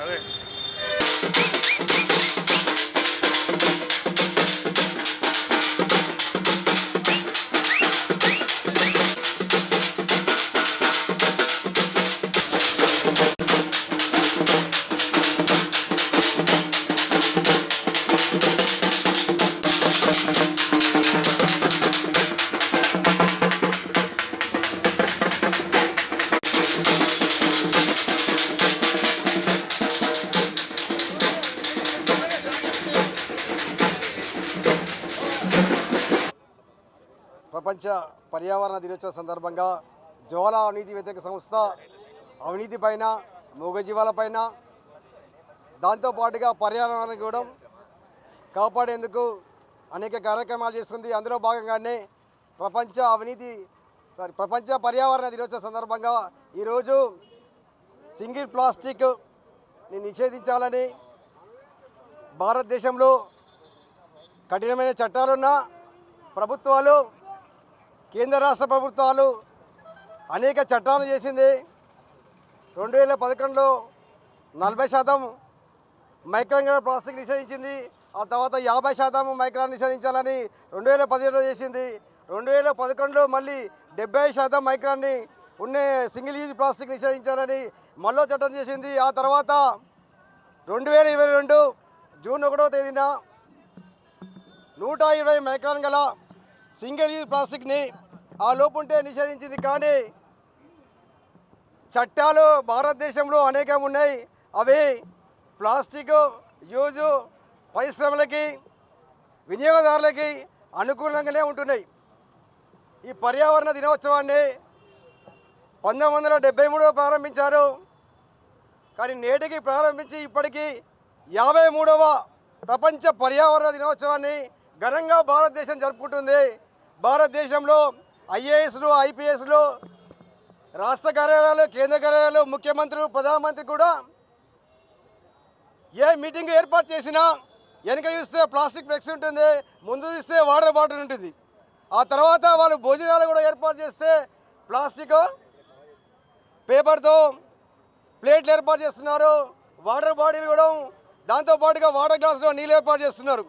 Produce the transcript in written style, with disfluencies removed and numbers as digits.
అదే ప్రపంచ పర్యావరణ దినోత్సవ సందర్భంగా జ్వాలా అవినీతి వ్యతిరేక సంస్థ అవినీతి పైన మూగజీవాలపైన దాంతోపాటుగా పర్యావరణాన్ని కూడా కాపాడేందుకు అనేక కార్యక్రమాలు చేస్తుంది. అందులో భాగంగానే ప్రపంచ పర్యావరణ దినోత్సవ సందర్భంగా ఈరోజు సింగిల్ ప్లాస్టిక్ని నిషేధించాలని భారతదేశంలో కఠినమైన చట్టాలున్న ప్రభుత్వాలు, కేంద్ర రాష్ట్ర ప్రభుత్వాలు అనేక చట్టాలు చేసింది. 2011లో 40% మైక్రాన్ ప్లాస్టిక్ నిషేధించింది. ఆ తర్వాత 50% మైక్రాన్ నిషేధించాలని 2017లో చేసింది. 2011లో మళ్ళీ 75% మైక్రాన్ని ఉండే సింగిల్ యూజ్ ప్లాస్టిక్ నిషేధించాలని మళ్ళీ చట్టం చేసింది. ఆ తర్వాత 2022 జూన్ 1వ తేదీన 120 మైక్రాన్ గల సింగిల్ యూజ్ ప్లాస్టిక్ని ఆ లోపుంటే నిషేధించింది. కానీ చట్టాలు భారతదేశంలో అనేకం ఉన్నాయి. అవి ప్లాస్టిక్ యూజు పరిశ్రమలకి, వినియోగదారులకి అనుకూలంగానే ఉంటున్నాయి. ఈ పర్యావరణ దినోత్సవాన్ని 1973లో ప్రారంభించారు. కానీ నేటికి ప్రారంభించి ఇప్పటికీ 53వ ప్రపంచ పర్యావరణ దినోత్సవాన్ని ఘనంగా భారతదేశం జరుపుకుంటుంది. భారతదేశంలో ఐఏఎస్లు, ఐపీఎస్లు, రాష్ట్ర కార్యాలయాలు, కేంద్ర కార్యాలయాలు, ముఖ్యమంత్రులు, ప్రధానమంత్రి కూడా ఏ మీటింగ్ ఏర్పాటు చేసినా వెనక చూస్తే ప్లాస్టిక్ ఫ్లెక్స్ ఉంటుంది, ముందు చూస్తే వాటర్ బాటిల్ ఉంటుంది. ఆ తర్వాత వాళ్ళు భోజనాలు కూడా ఏర్పాటు చేస్తే ప్లాస్టిక్ పేపర్తో ప్లేట్లు ఏర్పాటు చేస్తున్నారు. వాటర్ బాటిల్ కూడా దాంతోపాటుగా వాటర్ గ్లాసులో నీళ్ళు ఏర్పాటు చేస్తున్నారు.